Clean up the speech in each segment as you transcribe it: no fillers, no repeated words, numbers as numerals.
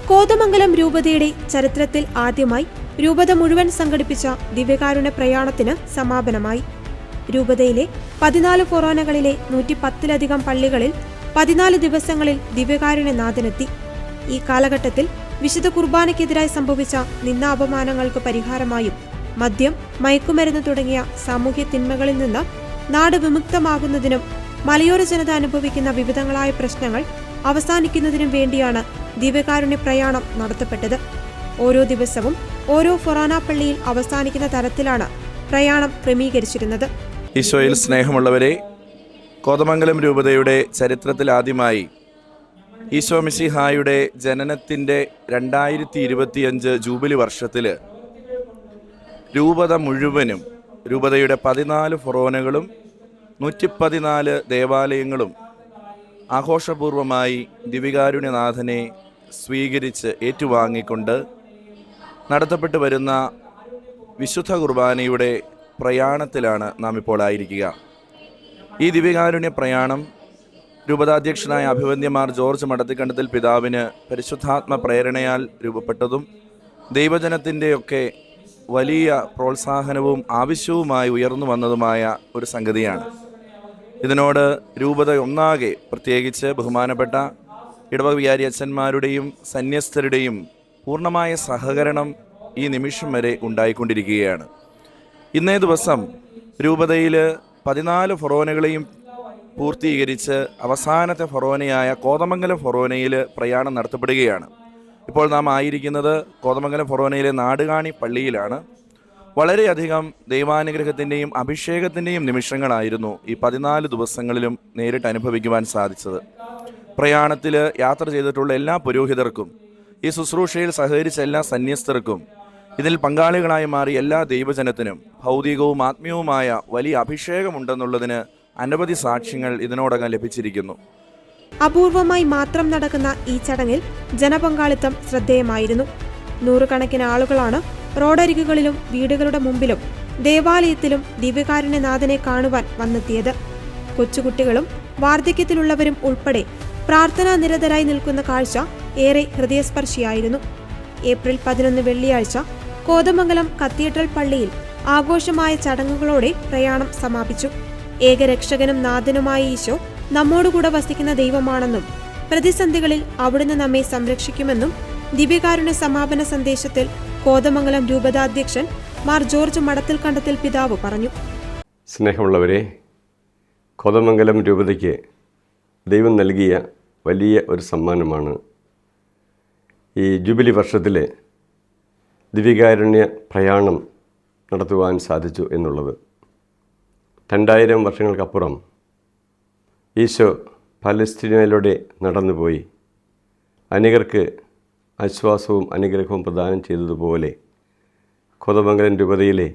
കോതമംഗലം രൂപതയുടെ ചരിത്രത്തിൽ ആദ്യമായി രൂപത മുഴുവൻ സംഘടിപ്പിച്ച ദിവ്യകാരുണ്യ പ്രയാണത്തിന് സമാപനമായി. രൂപതയിലെ 14 ഫൊറോനകളിലെ 110-ലധികം പള്ളികളിൽ 14 ദിവസങ്ങളിൽ ദിവ്യകാരുണ്യനാഥനെത്തി. ഈ കാലഘട്ടത്തിൽ വിശുദ്ധ കുർബാനയ്ക്കെതിരായി സംഭവിച്ച നിന്ദാപമാനങ്ങൾക്ക് പരിഹാരമായും മദ്യം, മയക്കുമരുന്ന് തുടങ്ങിയ സാമൂഹ്യ തിന്മകളിൽ നിന്ന് നാട് വിമുക്തമാകുന്നതിനും മലയോര ജനത അനുഭവിക്കുന്ന വിവിധങ്ങളായ പ്രശ്നങ്ങൾ അവസാനിക്കുന്നതിനും വേണ്ടിയാണ് ദിവ്യകാരുണ്യ പ്രയാണം നടത്തപ്പെട്ടത്. ഓരോ ദിവസവും ഓരോ ഫൊറാന പള്ളിയിൽ അവസാനിക്കുന്ന തരത്തിലാണ് പ്രയാണം ക്രമീകരിച്ചിരുന്നത്. ഈശോയിൽ സ്നേഹമുള്ളവരെ, കോതമംഗലം രൂപതയുടെ ചരിത്രത്തിൽ ആദ്യമായി ഈശോ മിശിഹായുടെ ജനനത്തിൻ്റെ 2025 ജൂബിലി വർഷത്തിൽ രൂപത മുഴുവനും, രൂപതയുടെ 14 ഫൊറോനകളും 114 ദേവാലയങ്ങളും ആഘോഷപൂർവമായി ദിവ്യകാരുണ്യനാഥനെ സ്വീകരിച്ച് ഏറ്റുവാങ്ങിക്കൊണ്ട് നടത്തപ്പെട്ടു വരുന്ന വിശുദ്ധ കുർബാനയുടെ പ്രയാണത്തിലാണ് നാം ഇപ്പോൾ ആയിരിക്കുക. ഈ ദിവ്യകാരുണ്യ പ്രയാണം രൂപതാധ്യക്ഷനായ അഭിവന്ദ്യമാർ ജോർജ് മടത്തിക്കണ്ടത്തിൽ പിതാവിന് പരിശുദ്ധാത്മ പ്രേരണയാൽ രൂപപ്പെട്ടതും ദൈവജനത്തിൻ്റെയൊക്കെ വലിയ പ്രോത്സാഹനവും ആവശ്യവുമായി ഉയർന്നു വന്നതുമായ ഒരു സംഗതിയാണ്. ഇതിനോട് രൂപത ഒന്നാകെ, പ്രത്യേകിച്ച് ബഹുമാനപ്പെട്ട ഇടവക വികാരി അച്ഛന്മാരുടെയും സന്യസ്തരുടെയും പൂർണ്ണമായ സഹകരണം ഈ നിമിഷം വരെ ഉണ്ടായിക്കൊണ്ടിരിക്കുകയാണ്. ഇന്നേ ദിവസം രൂപതയിൽ 14 ഫൊറോനകളെയും പൂർത്തീകരിച്ച് അവസാനത്തെ ഫൊറോനയായ കോതമംഗലം ഫൊറോനയിൽ പ്രയാണം നടത്തപ്പെടുകയാണ്. ഇപ്പോൾ നാം ആയിരിക്കുന്നത് കോതമംഗലം ഫൊറോനയിലെ നാടുകാണി പള്ളിയിലാണ്. വളരെയധികം ദൈവാനുഗ്രഹത്തിൻ്റെയും അഭിഷേകത്തിൻ്റെയും നിമിഷങ്ങളായിരുന്നു ഈ 14 ദിവസങ്ങളിലും നേരിട്ട് അനുഭവിക്കുവാൻ സാധിച്ചത്. പ്രയാണത്തിൽ യാത്ര ചെയ്തിട്ടുള്ള എല്ലാ പുരോഹിതർക്കും, ഈ ശുശ്രൂഷയിൽ സഹകരിച്ച എല്ലാ സന്യസ്തർക്കും, ഇതിൽ പങ്കാളികളായി മാറിയ എല്ലാ ദൈവജനത്തിനും ഭൗതികവും ആത്മീയവുമായ വലിയ അഭിഷേകമുണ്ടെന്നുള്ളതിന് അനവധി സാക്ഷ്യങ്ങൾ ഇതിനോടകം ലഭിച്ചിരിക്കുന്നു. അപൂർവമായി മാത്രം നടക്കുന്ന ഈ ചടങ്ങിൽ ജനപങ്കാളിത്തം ശ്രദ്ധേയമായിരുന്നു. നൂറുകണക്കിന് ആളുകളാണ് റോഡരികുകളിലും വീടുകളുടെ മുമ്പിലും ദേവാലയത്തിലും ദിവ്യകാരുണ്യനാഥനെ കാണുവാൻ വന്നെത്തിയത്. കൊച്ചുകുട്ടികളും വാർദ്ധക്യത്തിലുള്ളവരും ഉൾപ്പെടെ പ്രാർത്ഥനാ നിരതരായി നിൽക്കുന്ന കാഴ്ച ഏറെ ഹൃദയസ്പർശിയായിരുന്നു. ഏപ്രിൽ 11 വെള്ളിയാഴ്ച കോതമംഗലം കത്തീഡ്രൽ പള്ളിയിൽ ആഘോഷമായ ചടങ്ങുകളോടെ പ്രയാണം സമാപിച്ചു. ഏകരക്ഷകനും നാഥനുമായ ഈശോ നമ്മോടുകൂടെ വസിക്കുന്ന ദൈവമാണെന്നും പ്രതിസന്ധികളിൽ അവിടുന്ന് നമ്മെ സംരക്ഷിക്കുമെന്നും ദിവ്യകാരുണ്യ സമാപന സന്ദേശത്തിൽ കോതമംഗലം രൂപതാധ്യക്ഷൻ മാർ ജോർജ് മടത്തിൽക്കണ്ടത്തിൽ പിതാവ് പറഞ്ഞു. സ്നേഹമുള്ളവരെ, കോതമംഗലം രൂപതയ്ക്ക് ദൈവം നൽകിയ വലിയ ഒരു സമ്മാനമാണ് ഈ ജൂബിലി വർഷത്തിലെ ദിവ്യകാരുണ്യ പ്രയാണം നടത്തുവാൻ സാധിച്ചു എന്നുള്ളത്. 2000 വർഷങ്ങൾക്കപ്പുറം ഈശോ പലസ്തീനയിലൂടെ നടന്നുപോയി അനേകർക്ക് ആശ്വാസവും അനുഗ്രഹവും പ്രദാനം ചെയ്തതുപോലെ കോതമംഗലം രൂപതയിലെ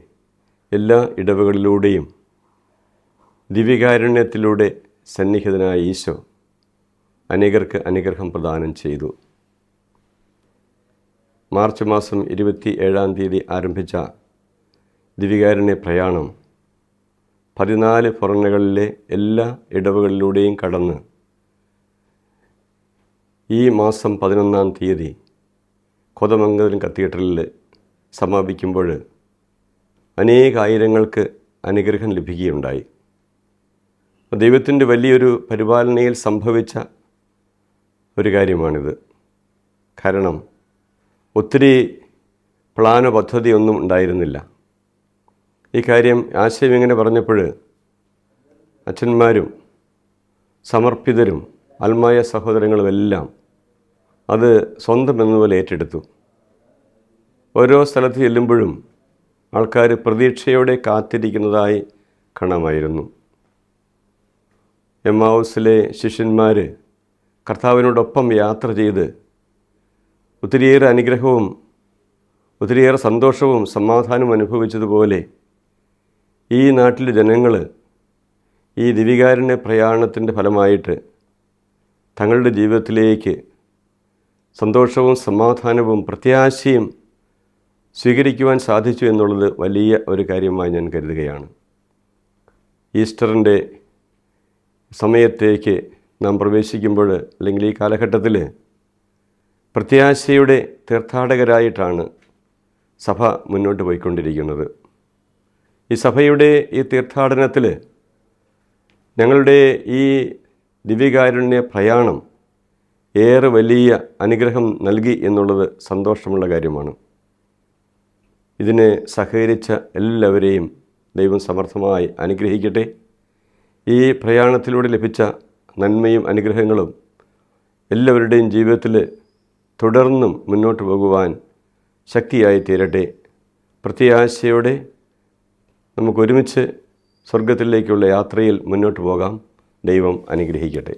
എല്ലാ ഇടവകളിലൂടെയും ദിവ്യകാരുണ്യത്തിലൂടെ സന്നിഹിതനായ ഈശോ അനേകർക്ക് അനുഗ്രഹം പ്രദാനം ചെയ്തു. മാർച്ച് മാസം 27-ാം തീയതി ആരംഭിച്ച ദിവ്യകാരുണ്യ പ്രയാണം 14 ഫൊറോനകളിലെ എല്ലാ ഇടവകളിലൂടെയും കടന്ന് ഈ മാസം 11-ാം തീയതി കോതമംഗലം കത്തീഡ്രലിൽ സമാപിക്കുമ്പോൾ അനേകായിരങ്ങൾക്ക് അനുഗ്രഹം ലഭിക്കുകയുണ്ടായി. ദൈവത്തിൻ്റെ വലിയൊരു പരിപാലനയിൽ സംഭവിച്ച ഒരു കാര്യമാണിത്. കാരണം ഒത്തിരി പ്ലാനോ പദ്ധതിയൊന്നും ഉണ്ടായിരുന്നില്ല. ഈ കാര്യം ആശയം ഇങ്ങനെ പറഞ്ഞപ്പോൾ അച്ഛന്മാരും സമർപ്പിതരും ആത്മായ സഹോദരങ്ങളുമെല്ലാം അത് സ്വന്തം എന്നപോലെ ഏറ്റെടുത്തു. ഓരോ സ്ഥലത്ത് ചെല്ലുമ്പോഴും ആൾക്കാർ പ്രതീക്ഷയോടെ കാത്തിരിക്കുന്നതായി കാണാമായിരുന്നു. എമ്മാവൂസിലെ ശിഷ്യന്മാർ കർത്താവിനോടൊപ്പം യാത്ര ചെയ്ത് ഒത്തിരിയേറെ അനുഗ്രഹവും ഒത്തിരിയേറെ സന്തോഷവും സമാധാനവും അനുഭവിച്ചതുപോലെ ഈ നാട്ടിലെ ജനങ്ങൾ ഈ ദിവ്യകാരുണ്യ പ്രയാണത്തിൻ്റെ ഫലമായിട്ട് തങ്ങളുടെ ജീവിതത്തിലേക്ക് സന്തോഷവും സമാധാനവും പ്രത്യാശയും സ്വീകരിക്കുവാൻ സാധിച്ചു എന്നുള്ളത് വലിയ ഒരു കാര്യമായി ഞാൻ കരുതുകയാണ്. ഈസ്റ്ററിൻ്റെ സമയത്തേക്ക് നാം പ്രവേശിക്കുമ്പോൾ, അല്ലെങ്കിൽ ഈ കാലഘട്ടത്തിൽ പ്രത്യാശയുടെ തീർത്ഥാടകരായിട്ടാണ് സഭ മുന്നോട്ട് പോയിക്കൊണ്ടിരിക്കുന്നത്. ഈ സഭയുടെ ഈ തീർത്ഥാടനത്തിൽ ഞങ്ങളുടെ ഈ ദിവ്യകാരുണ്യ പ്രയാണം ഏറെ വലിയ അനുഗ്രഹം നൽകി എന്നുള്ളത് സന്തോഷമുള്ള കാര്യമാണ്. ഇതിനെ സഹകരിച്ച എല്ലാവരെയും ദൈവം സമർത്ഥമായി അനുഗ്രഹിക്കട്ടെ. ഈ പ്രയാണത്തിലൂടെ ലഭിച്ച നന്മയും അനുഗ്രഹങ്ങളും എല്ലാവരുടെയും ജീവിതത്തിൽ തുടർന്നും മുന്നോട്ട് പോകുവാൻ ശക്തിയായി തീരട്ടെ. പ്രത്യാശയോടെ നമുക്കൊരുമിച്ച് സ്വർഗത്തിലേക്കുള്ള യാത്രയിൽ മുന്നോട്ട് പോകാം. ദൈവം അനുഗ്രഹിക്കട്ടെ.